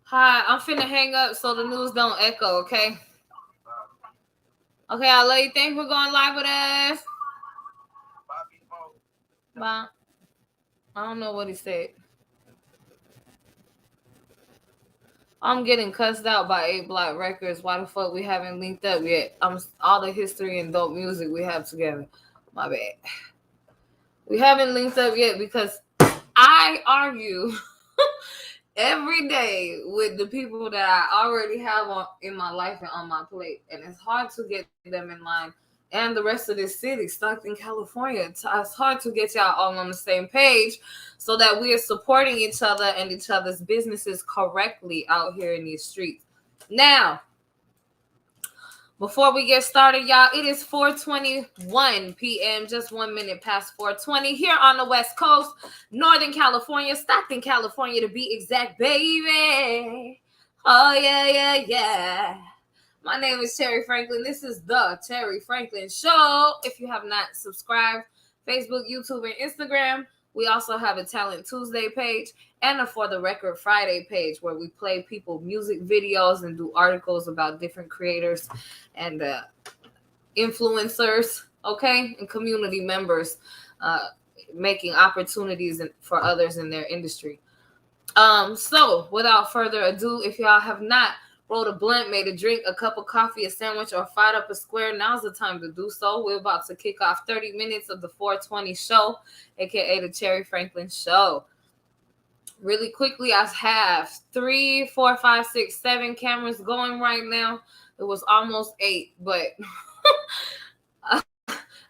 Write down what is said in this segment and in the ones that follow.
Hi, I'm finna hang up so the news don't echo, okay? Okay, I love you. Thanks for going live with us. Bye. I don't know what he said. I'm getting cussed out by 8 Block Records. Why the fuck we haven't linked up yet? All the history and dope music we have together. My bad. We haven't linked up yet because I argue every day with the people that I already have in my life and on my plate, and it's hard to get them in line. And the rest of this city, Stockton, California, it's hard to get y'all all on the same page so that we are supporting each other and each other's businesses correctly out here in these streets. Now, before we get started, y'all, it is 4:21 p.m., just 1 minute past 4:20 here on the West Coast, Northern California, Stockton, California to be exact, baby. Oh, yeah. My name is Terry Franklin. This is the Terry Franklin Show. If you have not subscribed, Facebook, YouTube, and Instagram, we also have a Talent Tuesday page and a For the Record Friday page where we play people music videos and do articles about different creators and influencers, okay, and community members making opportunities for others in their industry. So without further ado, if y'all have not rolled a blunt, made a drink, a cup of coffee, a sandwich, or fired up a square, now's the time to do so. We're about to kick off 30 minutes of the 420 show, aka the Terry Franklin Show. Really quickly, I have 3, 4, 5, 6, 7 cameras going right now. It was almost 8, but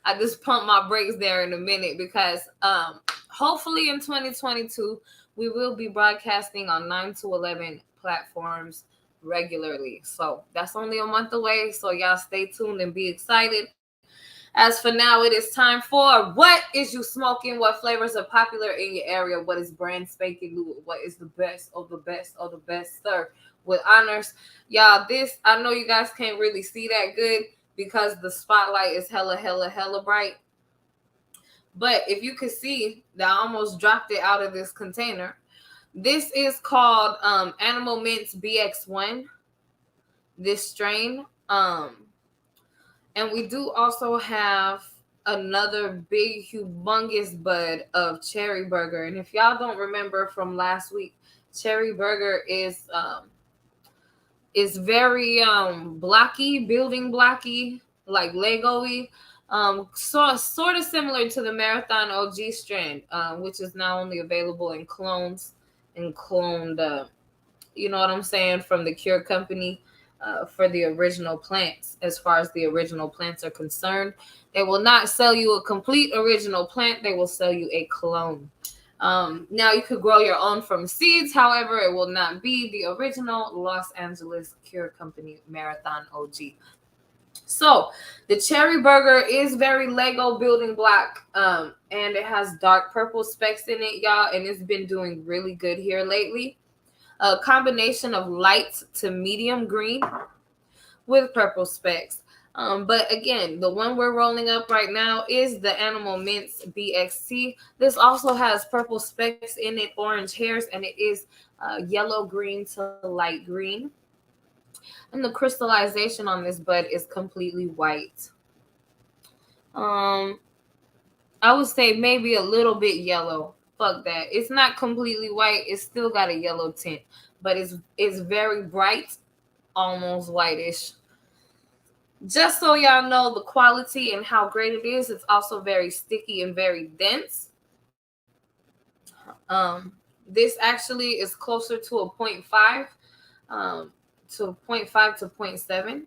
I just pumped my brakes there in a minute because hopefully in 2022, we will be broadcasting on 9 to 11 platforms regularly. So that's only a month away. So y'all stay tuned and be excited. As for now, it is time for What Is You Smoking? What flavors are popular in your area? What is brand spanking new? What is the best of the best of the best, sir? With honors. Y'all, this, I know you guys can't really see that good because the spotlight is hella bright. But if you could see, I almost dropped it out of this container. This is called Animal Mints BX1, this strain. And we do also have another big, humongous bud of Cherry Burger. And if y'all don't remember from last week, Cherry Burger is very blocky, building blocky, like Lego-y. So sort of similar to the Marathon OG strand, which is now only available in clones and cloned, you know what I'm saying, from the Cure Company. For the original plants, as far as the original plants are concerned, they will not sell you a complete original plant. They will sell you a clone. Now you could grow your own from seeds. However, it will not be the original Los Angeles Cure Company Marathon OG. So the Cherry Burger is very Lego building block, and it has dark purple specks in it, y'all, and it's been doing really good here lately. A combination of light to medium green with purple specks. But again, the one we're rolling up right now is the Animal Mints BXT. This also has purple specks in it, orange hairs, and it is yellow green to light green. And the crystallization on this bud is completely white. I would say maybe a little bit yellow. Fuck that. It's not completely white. It's still got a yellow tint, but it's very bright, almost whitish. Just so y'all know the quality and how great it is, it's also very sticky and very dense. This actually is closer to a 0.5, to 0.5 to 0.7.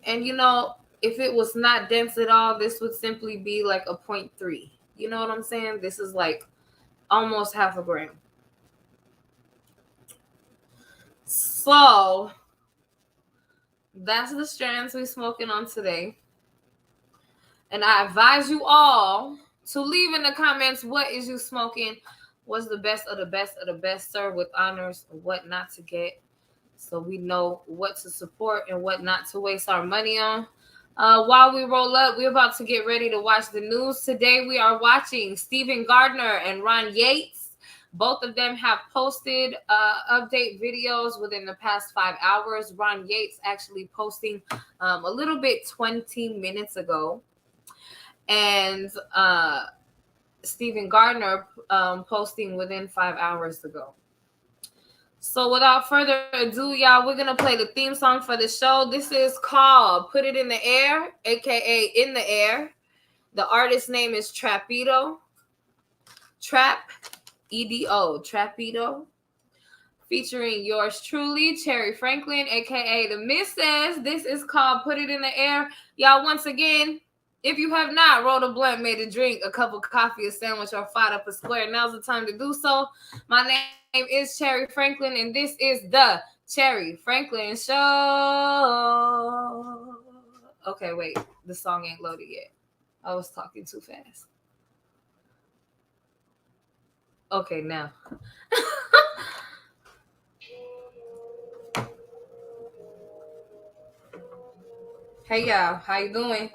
And you know, if it was not dense at all, this would simply be like a 0.3. You know what I'm saying? This is like almost half a gram. So that's the strands we're smoking on today. And I advise you all to leave in the comments what is you smoking, what's the best of the best of the best, sir, with honors, what not to get, so we know what to support and what not to waste our money on. While we roll up, we're about to get ready to watch the news. Today we are watching Stephen Gardner and Ron Yates Both of them have posted update videos within the past 5 hours. Ron Yates actually posting a little bit 20 minutes ago. And Stephen Gardner posting within 5 hours ago. So without further ado, y'all, we're going to play the theme song for the show. This is called Put It in the Air, a.k.a. In the Air. The artist's name is Trapedo. Trap-E-D-O. Trapedo. Featuring yours truly, Cherry Franklin, a.k.a. the Mistah. This is called Put It in the Air. Y'all, once again, if you have not rolled a blunt, made a drink, a cup of coffee, a sandwich, or fired up a square, now's the time to do so. My name is Cherry Franklin, and this is the Cherry Franklin Show. Okay, wait. The song ain't loaded yet. I was talking too fast. Okay, now. Hey, y'all. How you doing?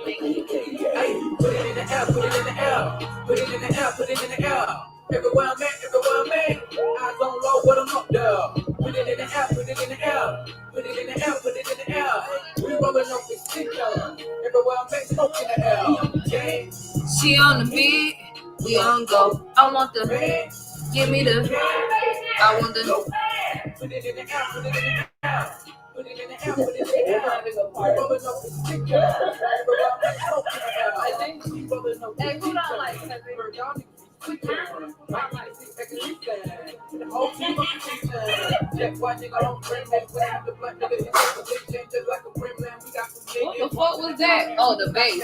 Hey, put it in the air, put it in the air, put it in the air, put it in the air. Everywhere I'm at, eyes on low, but I'm up there. Put it in the air, put it in the air, put it in the air, put it in the air. We rolling up this sticker. Everywhere I'm at, smoke in the air. She on the beat, we on go. I want the give me the. I want the. Put it in the air, put it in the air. Put it in the air, put it in the air. We're rolling up this sticker. Everywhere I'm at, smoke in the air. I think we rolling up this sticker. Who don't like that? The whole team of the check why nigga don't bring that plan. The black nigga is a big just like a Gremlin. We got some What the fuck was that? Oh, the bass.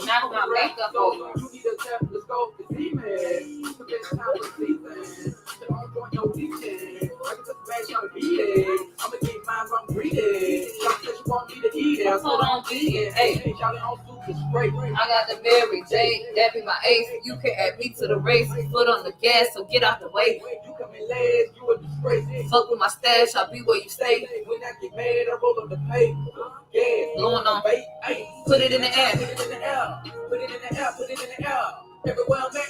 Knock my makeup over. You need a tap, let's go. The demon. Put this time for season. Don't join no weekend. I can just smash on the beat. I'ma get mine from greedy. Y'all said you want me to eat it. Hold on, vegan. Hey, y'all on super straight. I got the Mary J. That be my ace. You can add me to the race. Foot on the gas, so get out the way. You come in last, you a disgrace. Fuck with my stash, I'll be where you stay. When I get mad, I roll up the paper. Yeah, blowing on bait. Put it in the air. Put it in the air. Put it in the air. Put it in the air. Everywhere I'm at.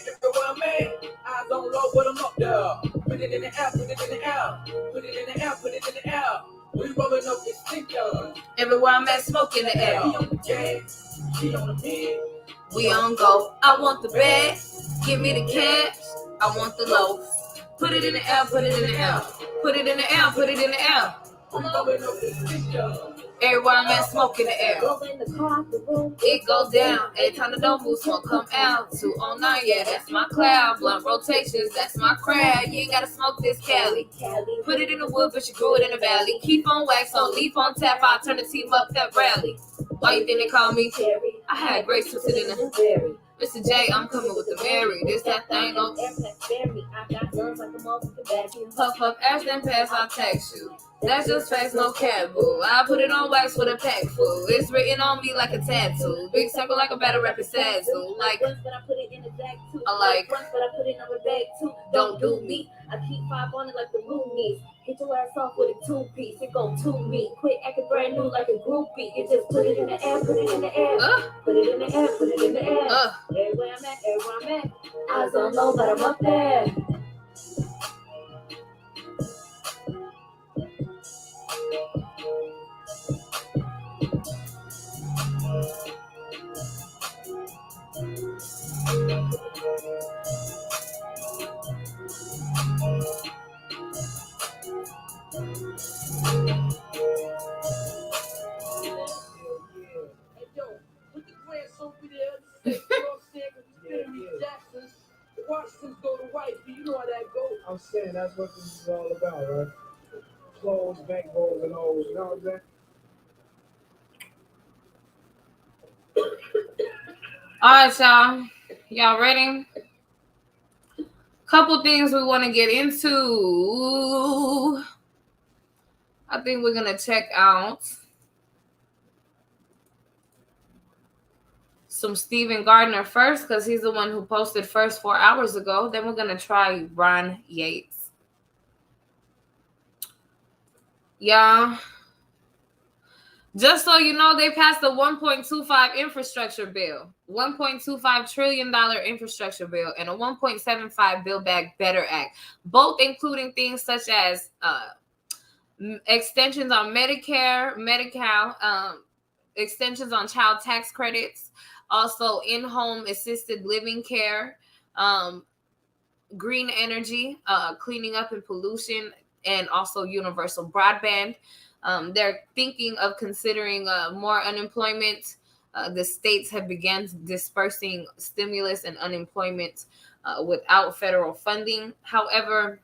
Eyes on low, but I'm up there. Put it in the air. Put it in the air. Put it in the air. Put it in the air. We rolling up this sticker. Everywhere I'm at, smoke in the air. He on the gas. She on the bed. We on go. I want the bag. Give me the cash. I want the loaf. Put it in the air. Put it in the air. Put it in the air. Put it in the air. We rolling up this sticker. Everywhere I'm at, smoke in the air. It goes down. Every time the dope move, smoke come out. 209, yeah, that's my cloud. Blunt rotations, that's my crowd. You ain't gotta smoke this Cali. Put it in the wood, but you grew it in the valley. Keep on wax on, leaf on tap. I turn the team up that rally. Why you think they call me? I had Grace to sit in the. Mr. J, I'm coming with the Mary. This, that thing, no. Puff, puff, ash, then pass, I'll text you. That's just facts, no cat boo. I put it on wax with a pack full. It's written on me like a tattoo. Big circle like a battle rapper sazzle. Like, I like, don't do me. I keep 5 on it like the Loonies. Hit your ass off with a 2-piece. It gon' 2 me. Quit acting brand new like a groupie. You just put it in the air, put it in the air. Put it in the air, put it in the air. Everywhere I'm at. Eyes on low, but I'm up there. I'm saying that's what this is all about, right? Clothes, backbones, and all, you know what I'm saying? All right, y'all. Y'all ready? Couple things we want to get into. I think we're going to check out some Stephen Gardner first because he's the one who posted first 4 hours ago. Then we're going to try Ron Yates. Y'all, Just so you know, they passed the 1.25 infrastructure bill, $1.25 trillion infrastructure bill, and a 1.75 Build Back Better Act, both including things such as extensions on Medicare, Medi-Cal, extensions on child tax credits, also in-home assisted living care, green energy, cleaning up and pollution, and also universal broadband. They're thinking of considering more unemployment. The states have begun dispersing stimulus and unemployment without federal funding. However,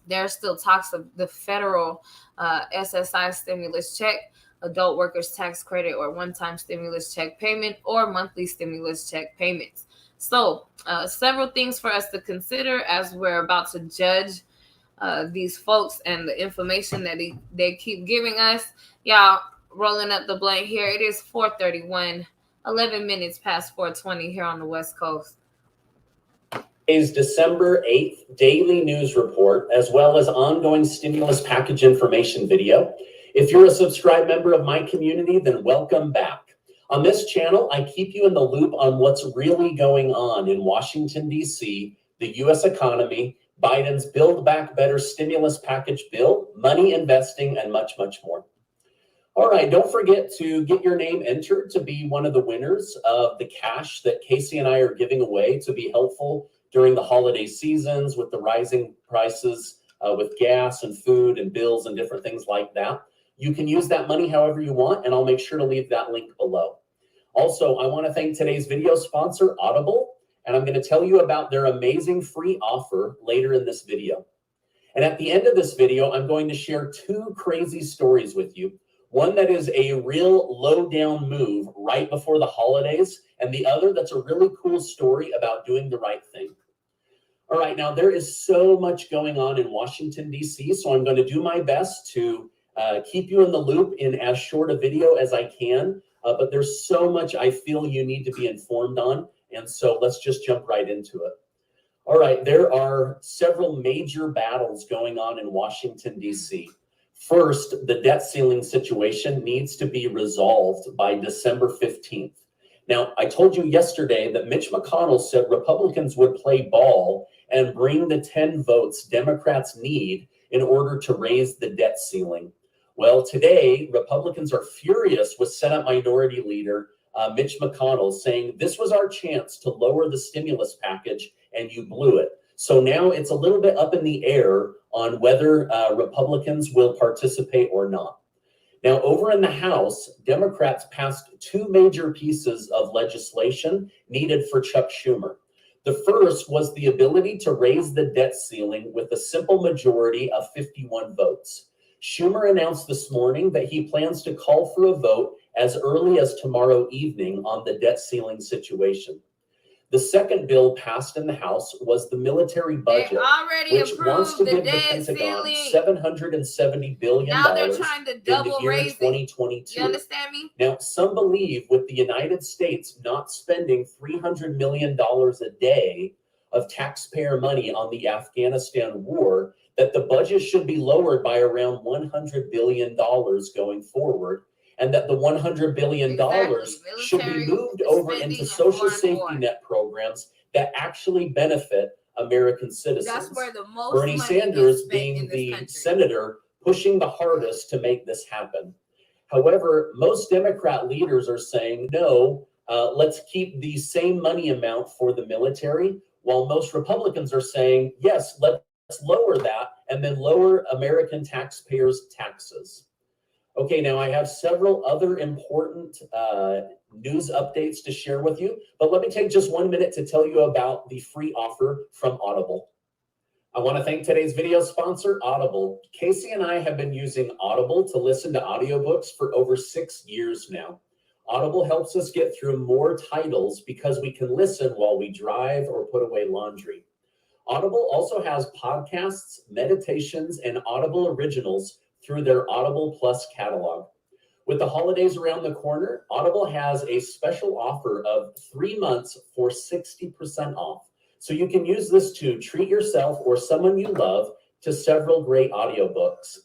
there are still talks of the federal SSI stimulus check, adult workers tax credit, or one-time stimulus check payment, or monthly stimulus check payments. So several things for us to consider as we're about to judge these folks and the information that they keep giving us. Y'all, rolling up the blank here. It is 4:31, 11 minutes past 4:20 here on the West Coast. Is December 8th daily news report, as well as ongoing stimulus package information video. If you're a subscribed member of my community, then welcome back. On this channel, I keep you in the loop on what's really going on in Washington, D.C., the U.S. economy, Biden's Build Back Better stimulus package bill, money investing, and much, much more. All right, don't forget to get your name entered to be one of the winners of the cash that Casey and I are giving away to be helpful during the holiday seasons with the rising prices with gas and food and bills and different things like that. You can use that money however you want, and I'll make sure to leave that link below. Also, I want to thank today's video sponsor, Audible, and I'm going to tell you about their amazing free offer later in this video. And at the end of this video, I'm going to share two crazy stories with you. One that is a real low-down move right before the holidays, and the other that's a really cool story about doing the right thing. All right, now there is so much going on in Washington, D.C., so I'm going to do my best to keep you in the loop in as short a video as I can, but there's so much I feel you need to be informed on, and so let's just jump right into it. All right, there are several major battles going on in Washington, D.C. First, the debt ceiling situation needs to be resolved by December 15th. Now, I told you yesterday that Mitch McConnell said Republicans would play ball and bring the 10 votes Democrats need in order to raise the debt ceiling. Well, today, Republicans are furious with Senate Minority Leader Mitch McConnell, saying this was our chance to lower the stimulus package and you blew it. So now it's a little bit up in the air on whether Republicans will participate or not. Now, over in the House, Democrats passed two major pieces of legislation needed for Chuck Schumer. The first was the ability to raise the debt ceiling with a simple majority of 51 votes. Schumer announced this morning that he plans to call for a vote as early as tomorrow evening on the debt ceiling situation. The second bill passed in the House was the military budget, which wants to give the Pentagon $770 billion now they're trying to double in the year raise 2022. You understand me? Now, some believe with the United States not spending $300 million a day of taxpayer money on the Afghanistan war, that the budget should be lowered by around $100 billion going forward, and that the $100 billion should be moved over into social safety net programs that actually benefit American citizens. That's where the most Bernie Sanders being the senator pushing the hardest to make this happen. However, most Democrat leaders are saying, no, let's keep the same money amount for the military, while most Republicans are saying, yes, let's lower that and then lower American taxpayers' taxes. Okay, now I have several other important news updates to share with you, but let me take just 1 minute to tell you about the free offer from Audible. I want to thank today's video sponsor, Audible. Casey and I have been using Audible to listen to audiobooks for over 6 years now. Audible helps us get through more titles because we can listen while we drive or put away laundry. Audible also has podcasts, meditations, and Audible originals through their Audible Plus catalog. With the holidays around the corner, Audible has a special offer of 3 months for 60% off. So you can use this to treat yourself or someone you love to several great audiobooks.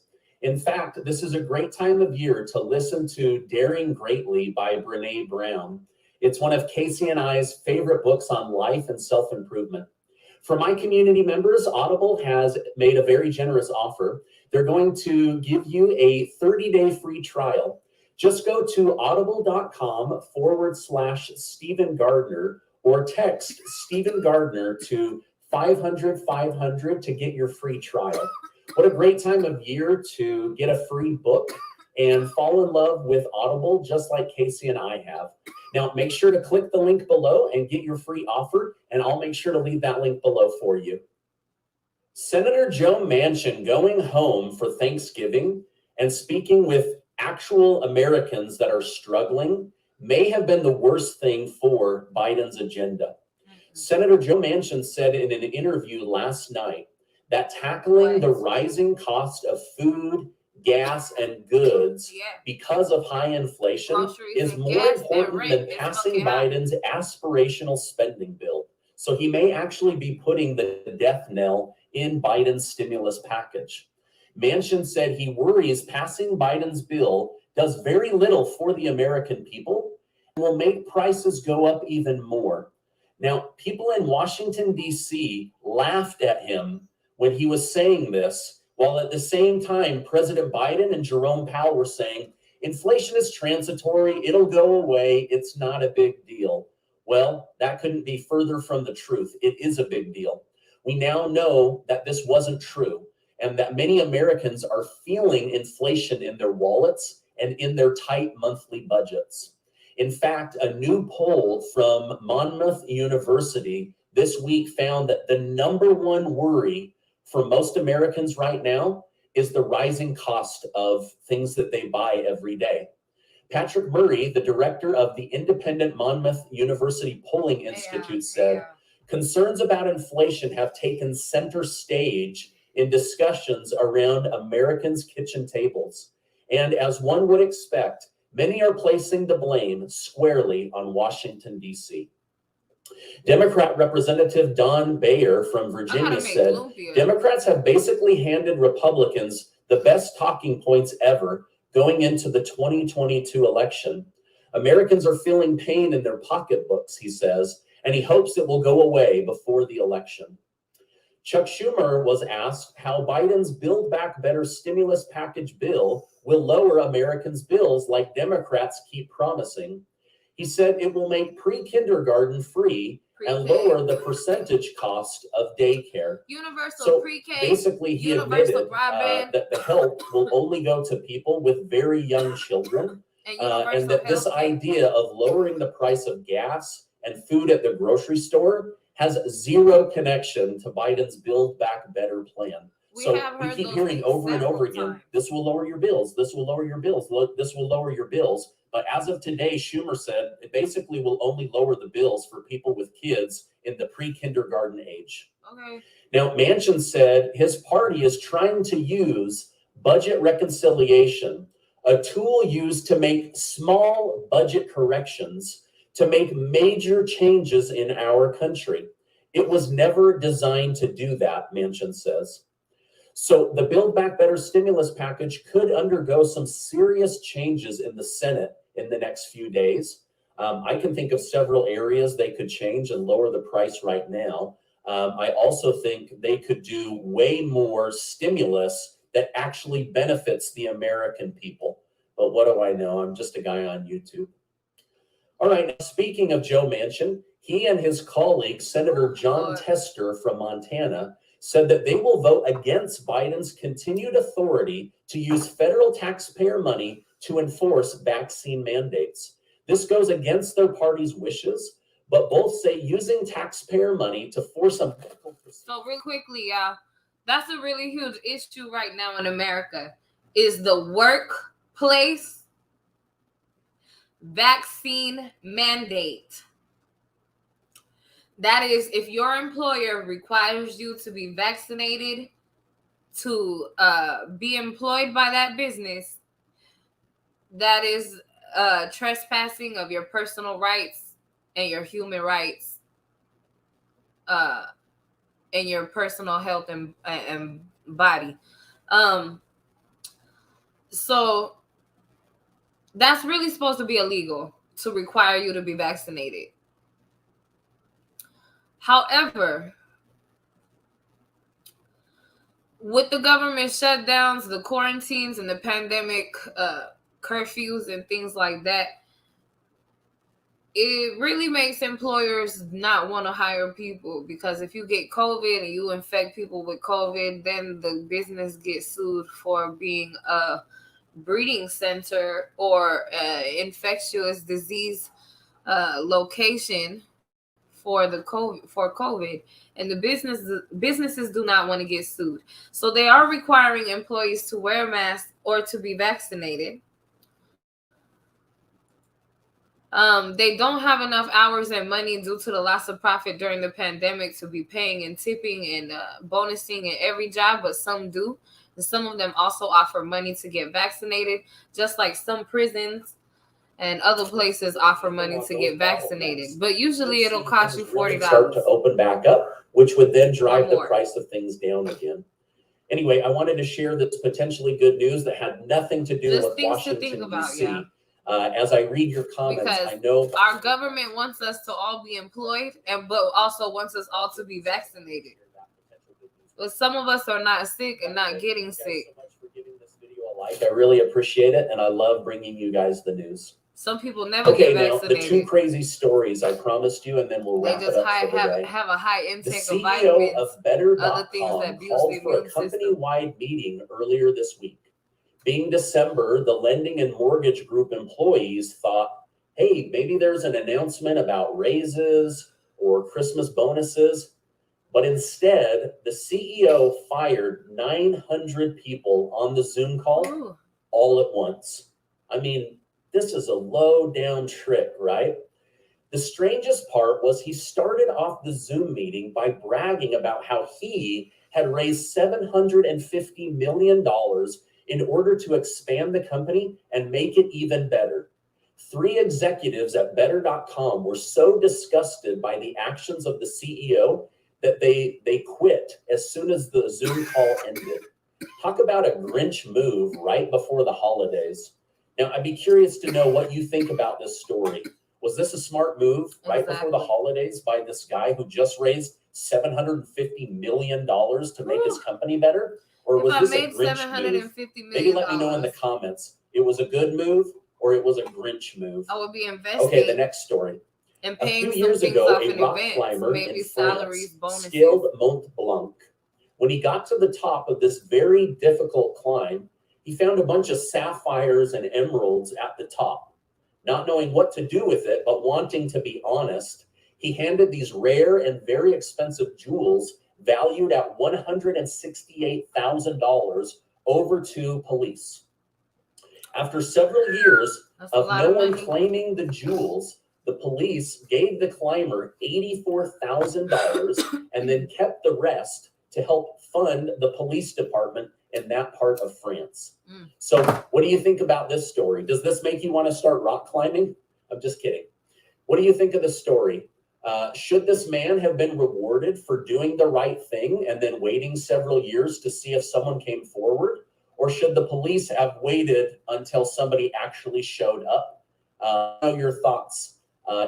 In fact, this is a great time of year to listen to Daring Greatly by Brene Brown. It's one of Casey and I's favorite books on life and self-improvement. For my community members, Audible has made a very generous offer. They're going to give you a 30-day free trial. Just go to audible.com/Stephen Gardner or text Stephen Gardner to 500-500 to get your free trial. What a great time of year to get a free book and fall in love with Audible, just like Casey and I have. Now, make sure to click the link below and get your free offer, and I'll make sure to leave that link below for you. Senator Joe Manchin going home for Thanksgiving and speaking with actual Americans that are struggling may have been the worst thing for Biden's agenda. Senator Joe Manchin said in an interview last night that tackling the rising cost of food, gas, and goods because of high inflation is more important than passing Biden's aspirational spending bill. So he may actually be putting the death knell in Biden's stimulus package. Manchin said he worries passing Biden's bill does very little for the American people and will make prices go up even more. Now, people in Washington, D.C. laughed at him when he was saying this, while at the same time, President Biden and Jerome Powell were saying, inflation is transitory, it'll go away, it's not a big deal. Well, that couldn't be further from the truth. It is a big deal. We now know that this wasn't true, and that many Americans are feeling inflation in their wallets and in their tight monthly budgets. In fact, a new poll from Monmouth University this week found that the number one worry for most Americans right now is the rising cost of things that they buy every day. Patrick Murray, the director of the independent Monmouth University Polling Institute, said, concerns about inflation have taken center stage in discussions around Americans' kitchen tables. And as one would expect, many are placing the blame squarely on Washington, D.C. Democrat Representative Don Bayer from Virginia said, Democrats have basically handed Republicans the best talking points ever going into the 2022 election. Americans are feeling pain in their pocketbooks, he says, and he hopes it will go away before the election. Chuck Schumer was asked how Biden's Build Back Better stimulus package bill will lower Americans' bills like Democrats keep promising. He said it will make pre-kindergarten free and lower the percentage cost of daycare. Universal pre-K. Basically, he admitted that the help will only go to people with very young children, and that this idea of lowering the price of gas and food at the grocery store has zero connection to Biden's Build Back Better plan. We keep hearing over and over again, this will lower your bills, this will lower your bills, this will lower your bills. But as of today, Schumer said it basically will only lower the bills for people with kids in the pre-kindergarten age. Okay. Now, Manchin said his party is trying to use budget reconciliation, a tool used to make small budget corrections to make major changes in our country. It was never designed to do that, Manchin says. So the Build Back Better stimulus package could undergo some serious changes in the Senate in the next few days. I can think of several areas they could change and lower the price right now. I also think they could do way more stimulus that actually benefits the American people. But what do I know? I'm just a guy on YouTube. All right, now speaking of Joe Manchin, he and his colleague, Senator John Tester from Montana, said that they will vote against Biden's continued authority to use federal taxpayer money to enforce vaccine mandates. This goes against their party's wishes, but both say using taxpayer money to force a medical procedure. So real quickly, y'all, that's a really huge issue right now in America, is the workplace vaccine mandate. That is, if your employer requires you to be vaccinated to be employed by that business, that is trespassing of your personal rights and your human rights and your personal health and body. So that's really supposed to be illegal to require you to be vaccinated. However, with the government shutdowns, the quarantines, and the pandemic curfews and things like that, it really makes employers not want to hire people, because if you get COVID and you infect people with COVID, then the business gets sued for being a breeding center or infectious disease location for COVID, and the businesses do not want to get sued, so they are requiring employees to wear masks or to be vaccinated. They don't have enough hours and money due to the loss of profit during the pandemic to be paying and tipping and bonusing in every job, but some do. And some of them also offer money to get vaccinated, just like some prisons and other places offer money to get vaccinated. But usually it'll cost you $40. Start to open back up, which would then drive the price of things down again. Anyway, I wanted to share this potentially good news that had nothing to do with Washington, D.C. Yeah. As I read your comments, because I know our government wants us to all be employed, but also wants us all to be vaccinated. But some of us are not sick and not getting sick. Thanks so much for giving this video a like. I really appreciate it, and I love bringing you guys the news. Some people never get vaccinated. Now, the two crazy stories I promised you, and then we'll wrap it up for the day. Have a high intake of vitamins. The CEO of Better.com called for a company-wide meeting earlier this week. Being December, the lending and mortgage group employees thought, hey, maybe there's an announcement about raises or Christmas bonuses. But instead, the CEO fired 900 people on the Zoom call all at once. I mean, this is a low down trick, right? The strangest part was he started off the Zoom meeting by bragging about how he had raised $750 million in order to expand the company and make it even better. 3 executives at Better.com were so disgusted by the actions of the CEO that they quit as soon as the Zoom call ended. Talk about a Grinch move right before the holidays. Now, I'd be curious to know what you think about this story. Was this a smart move right before the holidays by this guy who just raised $750 million to make his company better? Or was this a Grinch move? Maybe let me know in the comments. It was a good move or it was a Grinch move. I would be investing. Okay, the next story. And paying a few years ago, a rock climber in France scaled Mont Blanc. When he got to the top of this very difficult climb, he found a bunch of sapphires and emeralds at the top. Not knowing what to do with it, but wanting to be honest, he handed these rare and very expensive jewels valued at $168,000 over to police. After several years of no one claiming the jewels, the police gave the climber $84,000 and then kept the rest to help fund the police department in that part of France. So what do you think about this story? Does this make you want to start rock climbing? I'm just kidding. What do you think of the story? Should this man have been rewarded for doing the right thing and then waiting several years to see if someone came forward? Or should the police have waited until somebody actually showed up? Know your thoughts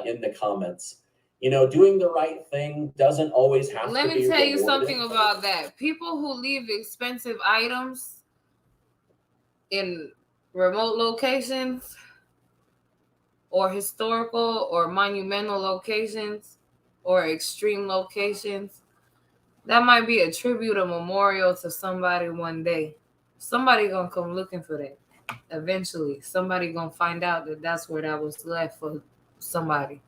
in the comments. You know, doing the right thing doesn't always have to be rewarded. Let me tell you something about that. People who leave expensive items in remote locations or historical or monumental locations or extreme locations, that might be a tribute, a memorial to somebody one day. Somebody gonna come looking for that. Eventually, somebody gonna find out that that's where that was left for somebody.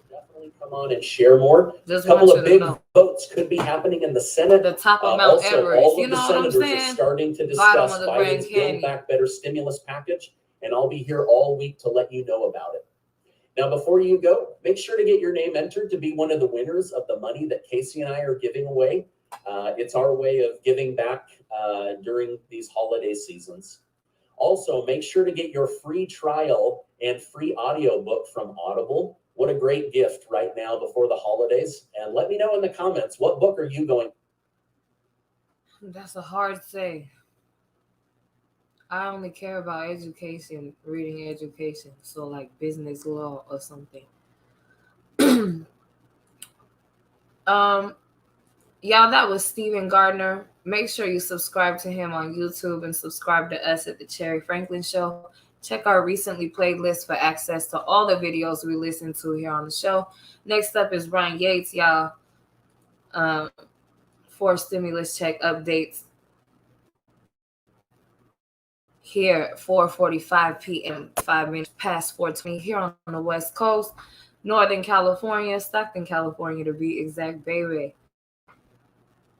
Definitely come on and share more. A couple of big votes could be happening in the Senate. The top of Mount Everest. All of the senators are starting to discuss Biden's Build Back Better stimulus package, and I'll be here all week to let you know about it. Now, before you go, make sure to get your name entered to be one of the winners of the money that Casey and I are giving away. It's our way of giving back during these holiday seasons. Also, make sure to get your free trial and free audiobook from Audible. What a great gift right now before the holidays. And let me know in the comments, what book are you going? That's a hard say. I only care about education, reading education, so like business law or something. Y'all, that was Stephen Gardner. Make sure you subscribe to him on YouTube and subscribe to us at the Cherry Franklin Show. Check our recently played list for access to all the videos we listen to here on the show. Next up is Ryan Yates, y'all. 4 stimulus check updates here, 4:45 p.m., 5 minutes past 4:20 here on the West Coast, Northern California, Stockton, California to be exact, baby.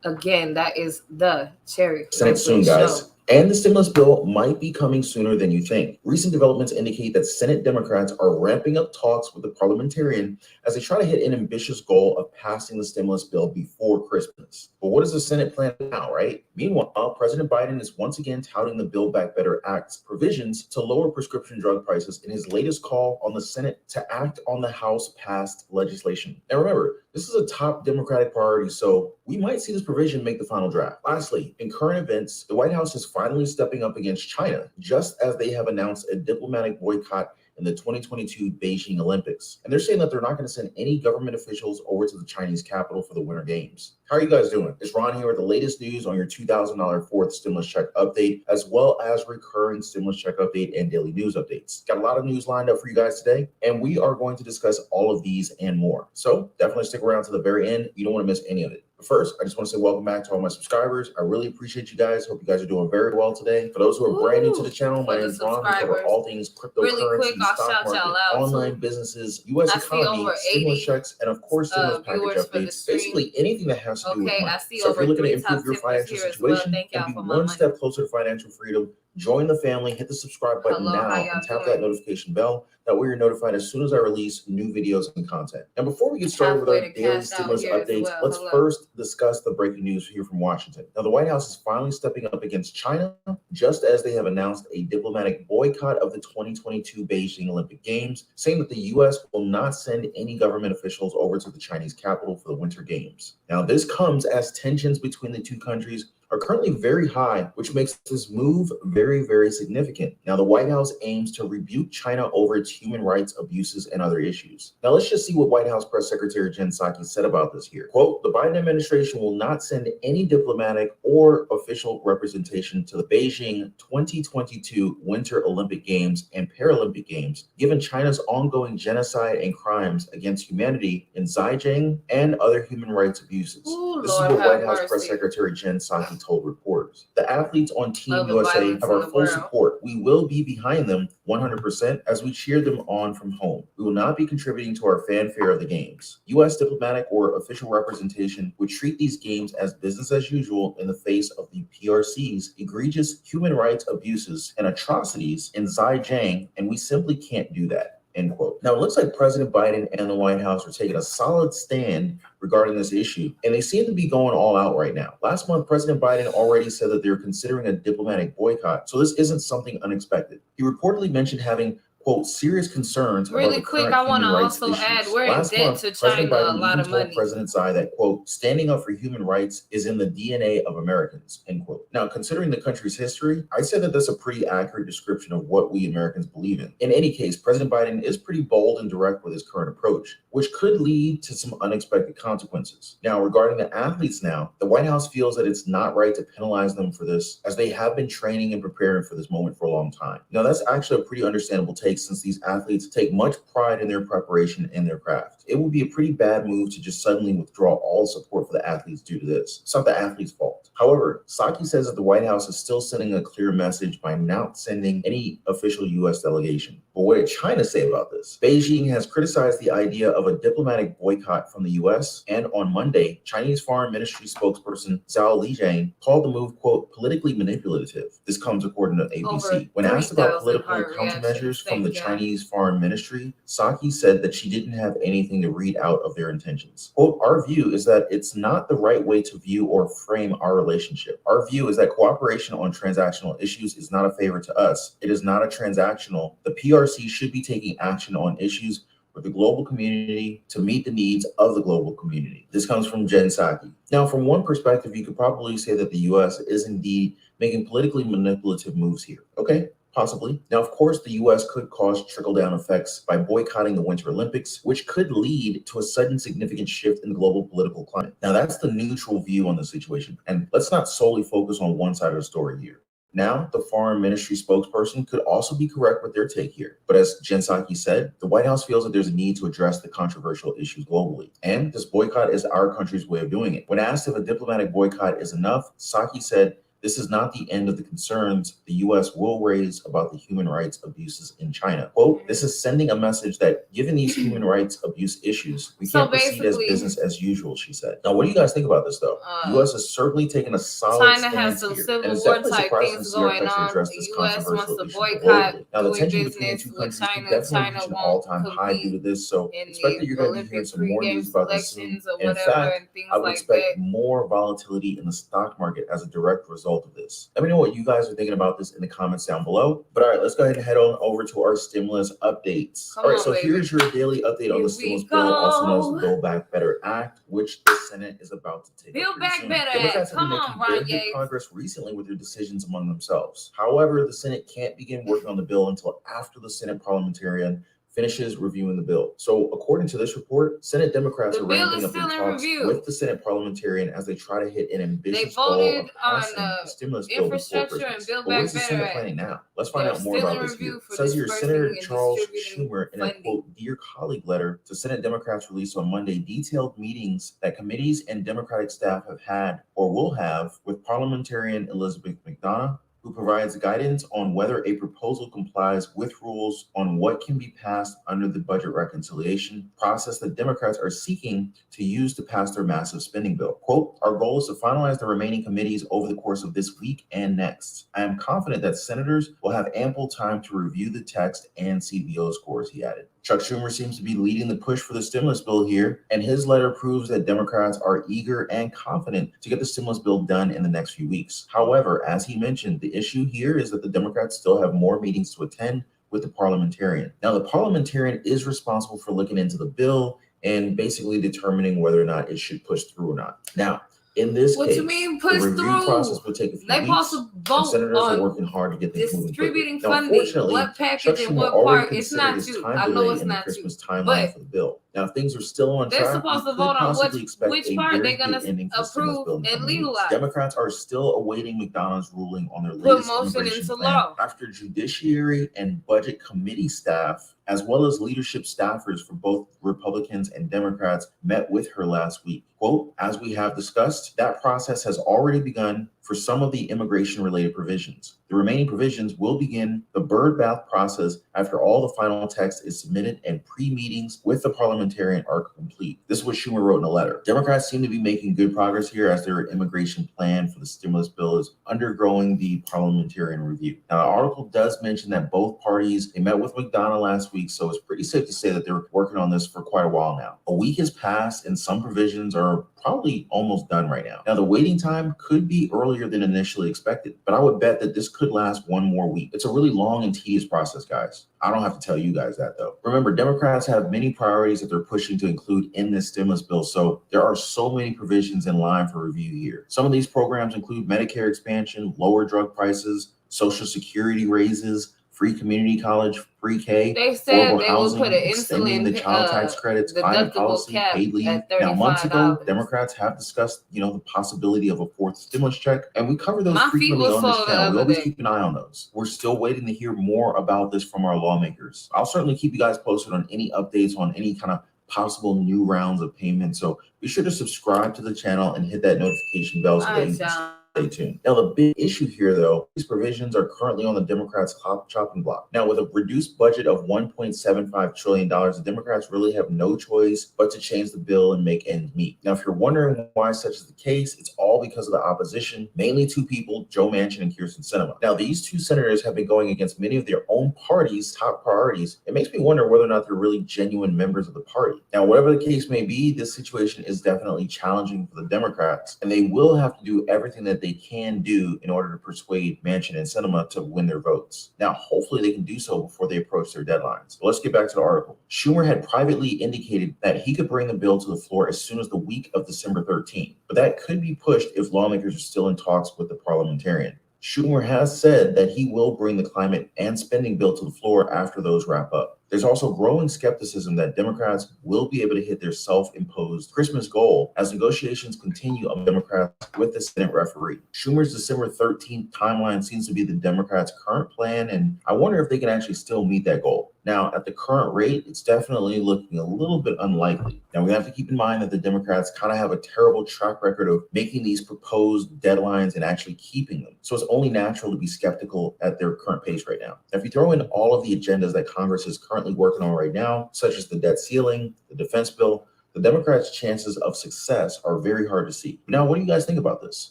Again, that is the Cherry Senate soon, guys. Show. And the stimulus bill might be coming sooner than you think. Recent developments indicate that Senate Democrats are ramping up talks with the parliamentarian as they try to hit an ambitious goal of passing the stimulus bill before Christmas. But what is the Senate plan now, right? Meanwhile, President Biden is once again touting the Build Back Better Act's provisions to lower prescription drug prices in his latest call on the Senate to act on the House-passed legislation. And remember, this is a top Democratic priority, so we might see this provision make the final draft. Lastly, in current events, the White House is finally stepping up against China, just as they have announced a diplomatic boycott in the 2022 Beijing Olympics. And they're saying that they're not going to send any government officials over to the Chinese capital for the Winter Games. How are you guys doing? It's Ron here with the latest news on your $2,000 fourth stimulus check update, as well as recurring stimulus check update and daily news updates. Got a lot of news lined up for you guys today, and we are going to discuss all of these and more. So definitely stick around to the very end. You don't want to miss any of it. But first, I just want to say welcome back to all my subscribers. I really appreciate you guys. Hope you guys are doing very well today. For those who are brand new to the channel, my name is Ron. We cover all things cryptocurrency, really quick, stock market, online businesses, U.S. economy, stimulus checks, and of course, stimulus package updates. Basically, anything that has to do with money. So if you're looking to improve your financial situation and be one step closer to financial freedom, join the family, hit the subscribe button now, and tap that notification bell. That way you're notified as soon as I release new videos and content. And before we get started with our daily stimulus updates, let's first discuss the breaking news here from Washington. Now, the White House is finally stepping up against China, just as they have announced a diplomatic boycott of the 2022 Beijing Olympic Games, saying that the U.S. will not send any government officials over to the Chinese capital for the Winter Games. Now, this comes as tensions between the two countries are currently very high, which makes this move very, very significant. Now, the White House aims to rebuke China over its human rights abuses and other issues. Now, let's just see what White House Press Secretary Jen Psaki said about this here. Quote, the Biden administration will not send any diplomatic or official representation to the Beijing 2022 Winter Olympic Games and Paralympic Games, given China's ongoing genocide and crimes against humanity in Xinjiang and other human rights abuses. This is what White House Press Secretary Jen Psaki told reporters. The athletes on Team USA have our full support. We will be behind them 100% as we cheer them on from home. We will not be contributing to our fanfare of the games. U.S. diplomatic or official representation would treat these games as business as usual in the face of the PRC's egregious human rights abuses and atrocities in Xinjiang, and we simply can't do that. End quote. Now, it looks like President Biden and the White House are taking a solid stand regarding this issue, and they seem to be going all out right now. Last month, President Biden already said that they're considering a diplomatic boycott, so this isn't something unexpected. He reportedly mentioned having, quote, serious concerns really quick, I want to also add, we're in debt to China a lot of money. President Tsai that, quote, standing up for human rights is in the DNA of Americans, end quote. Now, considering the country's history, I say that that's a pretty accurate description of what we Americans believe in. In any case, President Biden is pretty bold and direct with his current approach, which could lead to some unexpected consequences. Now, regarding the athletes now, the White House feels that it's not right to penalize them for this, as they have been training and preparing for this moment for a long time. Now, that's actually a pretty understandable take, since these athletes take much pride in their preparation and their craft. It would be a pretty bad move to just suddenly withdraw all support for the athletes due to this. It's not the athletes' fault. However, Psaki says that the White House is still sending a clear message by not sending any official U.S. delegation. But what did China say about this? Beijing has criticized the idea of a diplomatic boycott from the U.S., and on Monday, Chinese Foreign Ministry spokesperson Zhao Lijiang called the move, quote, politically manipulative. This comes according to ABC. When asked about political countermeasures from the Chinese Foreign Ministry, Psaki said that she didn't have anything to read out of their intentions. Quote, our view is that it's not the right way to view or frame our relationship. Our view is that cooperation on transactional issues is not a favor to us. It is not a transactional. The PRC should be taking action on issues with the global community to meet the needs of the global community. This comes from Jen Psaki. Now, from one perspective, you could probably say that the U.S. is indeed making politically manipulative moves here. Okay, possibly. Now, of course, the U.S. could cause trickle-down effects by boycotting the Winter Olympics, which could lead to a sudden significant shift in global political climate. Now, that's the neutral view on the situation, and let's not solely focus on one side of the story here. Now, the foreign ministry spokesperson could also be correct with their take here. But as Jen Psaki said, the White House feels that there's a need to address the controversial issues globally. And this boycott is our country's way of doing it. When asked if a diplomatic boycott is enough, Psaki said, "This is not the end of the concerns the U.S. will raise about the human rights abuses in China." Quote, "This is sending a message that given these human rights abuse issues, we can't proceed as business as usual," she said. Now, what do you guys think about this, though? The U.S. has certainly taken a solid China has some here, civil and it's war definitely type surprising to things see our going country on. address The this U.S. wants controversial to issue boycott globally. Now, the doing tension between the business two with countries could China. definitely China reach an won't all-time high due to compete this, so in expect that you're the going to be hearing Olympic some more pregame news about this soon. selections or In whatever fact, and things I would like expect that. more volatility in the stock market as a direct result of this. Let me know what you guys are thinking about this in the comments down below. But all right, let's go ahead and head on over to our stimulus updates. Come All right, on, so baby. here's your daily update on Here the we stimulus bill, also known as the go. Build Back Better Act, which the Senate is about to take Build up pretty Back soon. Better Democrats Act. have been Come making on, very Ron good Yates. progress recently with their decisions among themselves. However, the Senate can't begin working on the bill until after the Senate parliamentarian finishes reviewing the bill. So according to this report, Senate Democrats The are bill ramping is up their still in talks review. with the Senate parliamentarian as they try to hit an They ambitious goal voted of on passing the stimulus bill before infrastructure and Christmas. Build But what Back is the Better Senate Act. planning now? Let's find They're out more still about in this review here. for It says here, dispersing Senator and Charles distributing Schumer, in a funding. quote, "Dear Colleague" letter to Senate Democrats released on Monday, detailed meetings that committees and Democratic staff have had or will have with parliamentarian Elizabeth McDonough, who provides guidance on whether a proposal complies with rules on what can be passed under the budget reconciliation process that Democrats are seeking to use to pass their massive spending bill. Quote, "Our goal is to finalize the remaining committees over the course of this week and next. I am confident that senators will have ample time to review the text and see VO scores," he added. Chuck Schumer seems to be leading the push for the stimulus bill here, and his letter proves that Democrats are eager and confident to get the stimulus bill done in the next few weeks. However, as he mentioned, the issue here is that the Democrats still have more meetings to attend with the parliamentarian. Now, the parliamentarian is responsible for looking into the bill and basically determining whether or not it should push through or not. Now, in this What case, you mean the push review through? process will take a few They weeks, supposed to and vote senators are on working hard to get things moving distributing quickly. Now, funding. unfortunately, What Chuck package and Schumer what already part? It's considered not this you. time I know delay it's in the not Christmas you. timeline But for the bill. Now, if things are still on they're track, supposed we to could vote on possibly expect which a part very they're gonna good ending to the stimulus approve bill in the and coming weeks. legalize. Democrats are still awaiting McDonough's ruling on their Put latest motion immigration into plan law. after Judiciary and Budget Committee staff, as well as leadership staffers for both Republicans and Democrats, met with her last week. Quote, "As we have discussed, that process has already begun for some of the immigration-related provisions. The remaining provisions will begin the bird bath process after all the final text is submitted and pre-meetings with the parliamentarian are complete." This is what Schumer wrote in a letter. Democrats seem to be making good progress here as their immigration plan for the stimulus bill is undergoing the parliamentarian review. Now, the article does mention that both parties, they met with McDonough last week, so it's pretty safe to say that they're working on this for quite a while now. A week has passed and some provisions are probably almost done right now. Now, the waiting time could be earlier than initially expected, but I would bet that this could last one more week. It's a really long and tedious process, guys. I don't have to tell you guys that, though. Remember, Democrats have many priorities that they're pushing to include in this stimulus bill, so there are so many provisions in line for review here. Some of these programs include Medicare expansion, lower drug prices, Social Security raises, free community college, pre-K, They said affordable they would housing, put an extending the insulin child tax credits, climate deductible policy, cap paid leave. at Now, months ago, $35. Democrats have discussed, the possibility of a fourth stimulus check, and we cover those My feet frequently was on this sore the channel. We other always day. keep an eye on those. We're still waiting to hear more about this from our lawmakers. I'll certainly keep you guys posted on any updates on any kind of possible new rounds of payments. So be sure to subscribe to the channel and hit that notification bell so that you can stay tuned. Now, the big issue here, though, these provisions are currently on the Democrats' chopping block. Now, with a reduced budget of $1.75 trillion, the Democrats really have no choice but to change the bill and make ends meet. Now, if you're wondering why such is the case, it's all because of the opposition, mainly two people, Joe Manchin and Kyrsten Sinema. Now, these two senators have been going against many of their own party's top priorities. It makes me wonder whether or not they're really genuine members of the party. Now, whatever the case may be, this situation is definitely challenging for the Democrats, and they will have to do everything that they can do in order to persuade Manchin and Sinema to win their votes. Now, hopefully they can do so before they approach their deadlines. But let's get back to the article. Schumer had privately indicated that he could bring the bill to the floor as soon as the week of December 13th, but that could be pushed if lawmakers are still in talks with the parliamentarian. Schumer has said that he will bring the climate and spending bill to the floor after those wrap up. There's also growing skepticism that Democrats will be able to hit their self-imposed Christmas goal as negotiations continue among Democrats with the Senate referee. Schumer's December 13th timeline seems to be the Democrats' current plan, and I wonder if they can actually still meet that goal. Now, at the current rate, it's definitely looking a little bit unlikely. Now, we have to keep in mind that the Democrats kind of have a terrible track record of making these proposed deadlines and actually keeping them. So it's only natural to be skeptical at their current pace right now. Now, if you throw in all of the agendas that Congress is currently working on right now, such as the debt ceiling, the defense bill, the Democrats' chances of success are very hard to see. Now, what do you guys think about this?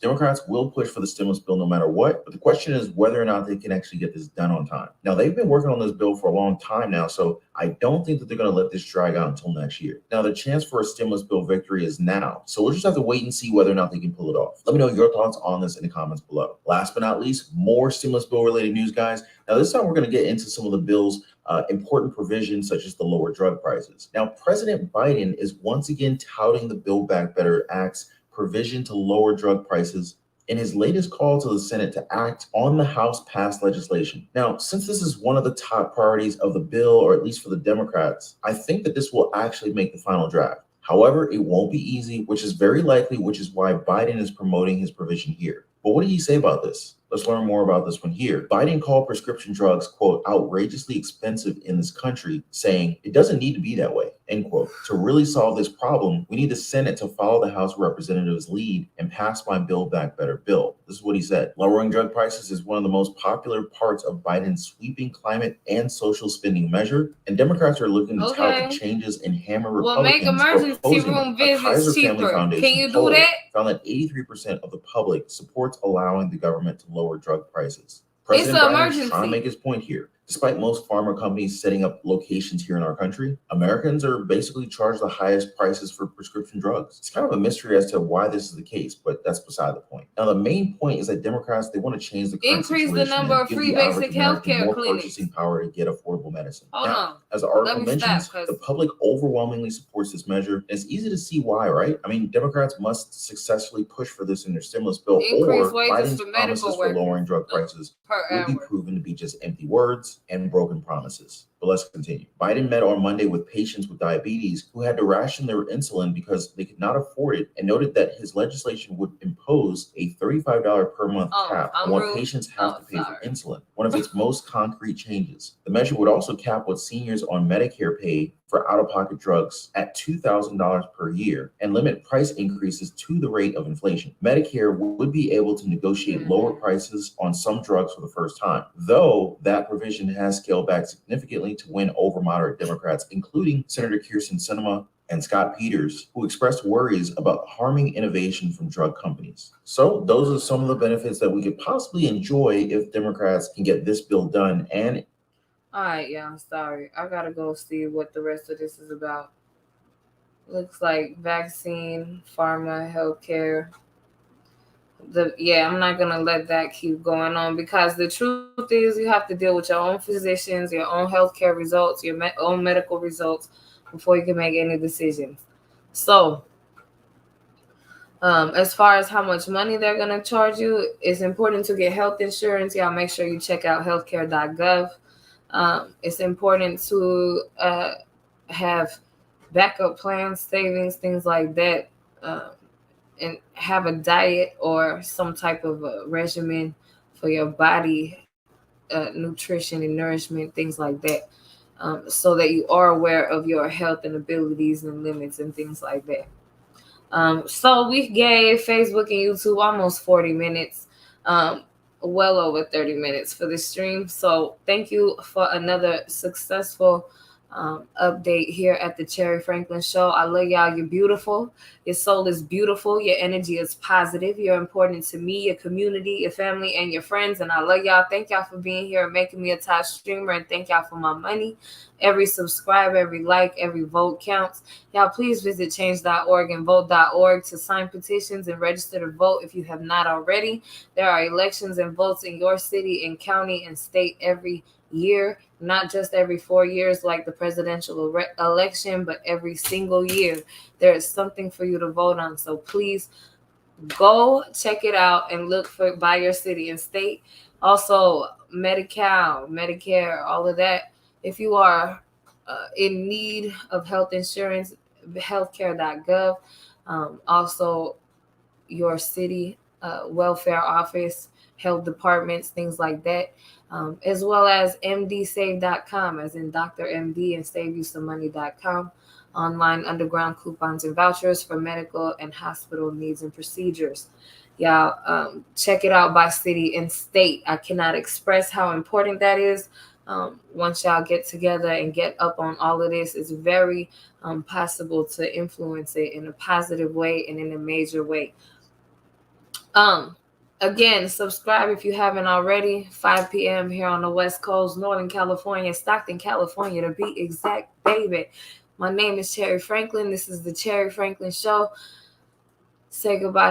Democrats will push for the stimulus bill no matter what, but the question is whether or not they can actually get this done on time. Now, they've been working on this bill for a long time now, so I don't think that they're going to let this drag out until next year. Now, the chance for a stimulus bill victory is now, so we'll just have to wait and see whether or not they can pull it off. Let me know your thoughts on this in the comments below. Last but not least, more stimulus bill related news, guys. Now, this time we're going to get into some of the bill's important provisions, such as the lower drug prices. Now, President Biden is once again touting the Build Back Better Act's provision to lower drug prices in his latest call to the Senate to act on the House-passed legislation. Now, since this is one of the top priorities of the bill, or at least for the Democrats, I think that this will actually make the final draft. However, it won't be easy, which is very likely, which is why Biden is promoting his provision here. But what did he say about this? Let's learn more about this one here. Biden called prescription drugs, quote, outrageously expensive in this country, saying it doesn't need to be that way, end quote. To really solve this problem, we need the Senate to follow the House of Representatives' lead and pass my Build Back Better bill. This is what he said. Lowering drug prices is one of the most popular parts of Biden's sweeping climate and social spending measure, and Democrats are looking to tout the changes and hammer Republicans make emergency for opposing room it. visits Kaiser cheaper. Family Foundation Can you do poll that? found that 83% of the public supports allowing the government to lower drug prices. It's President an Biden is emergency. trying to make his point here. Despite most pharma companies setting up locations here in our country, Americans are basically charged the highest prices for prescription drugs. It's kind of a mystery as to why this is the case, but that's beside the point. Now, the main point is that Democrats, they want to change the current Increase the situation number and of give free the average basic American healthcare more clinics. purchasing power to get affordable medicine. Hold on. As the article Let me mentions, stop, 'cause the public overwhelmingly supports this measure. And it's easy to see why, right? I mean, Democrats must successfully push for this in their stimulus bill, Increase or wages Biden's for medical promises for lowering drug workers prices per will be hour. proven to be just empty words and broken promises. But let's continue. Biden met on Monday with patients with diabetes who had to ration their insulin because they could not afford it, and noted that his legislation would impose a $35 per month cap on what patients have to pay for insulin, one of its most concrete changes. The measure would also cap what seniors on Medicare pay for out-of-pocket drugs at $2,000 per year and limit price increases to the rate of inflation. Medicare would be able to negotiate lower prices on some drugs for the first time, though that provision has scaled back significantly to win over moderate Democrats, including Senator Kyrsten Sinema and Scott Peters, who expressed worries about harming innovation from drug companies. So those are some of the benefits that we could possibly enjoy if Democrats can get this bill done. And all right, yeah, sorry. I gotta go see what the rest of this is about. Looks like vaccine, pharma, healthcare. I'm not gonna let that keep going on, because the truth is you have to deal with your own physicians, your own healthcare results, your own medical results before you can make any decisions. So, as far as how much money they're gonna charge you, it's important to get health insurance. Y'all make sure you check out healthcare.gov. It's important to have backup plans, savings, things like that, and have a diet or some type of a regimen for your body, nutrition and nourishment, things like that, so that you are aware of your health and abilities and limits and things like that. So we gave Facebook and YouTube almost 40 minutes. Well over 30 minutes for the stream. So thank you for another successful update here at the Cherry Franklin Show. I love y'all. You're beautiful. Your soul is beautiful. Your energy is positive. You're important to me, your community, your family, and your friends. And I love y'all. Thank y'all for being here and making me a top streamer. And thank y'all for my money. Every subscribe, every like, every vote counts. Y'all, please visit change.org and vote.org to sign petitions and register to vote if you have not already. There are elections and votes in your city and county and state every year, not just every 4 years like the presidential election, but every single year. There is something for you to vote on. So please go check it out and look for by your city and state. Also, Amerikkkan, Medicare, all of that. If you are in need of health insurance, healthcare.gov. Also, your city welfare office, health departments, things like that. As well as mdsave.com, as in Dr. MD and saveyousomemoney.com. Online underground coupons and vouchers for medical and hospital needs and procedures. Y'all, check it out by city and state. I cannot express how important that is. Once y'all get together and get up on all of this, it's very possible to influence it in a positive way and in a major way. Again, subscribe if you haven't already. 5 p.m. here on the West Coast, Northern California, Stockton, California, to be exact, baby. My name is Cherry Franklin. This is the Cherry Franklin Show. Say goodbye to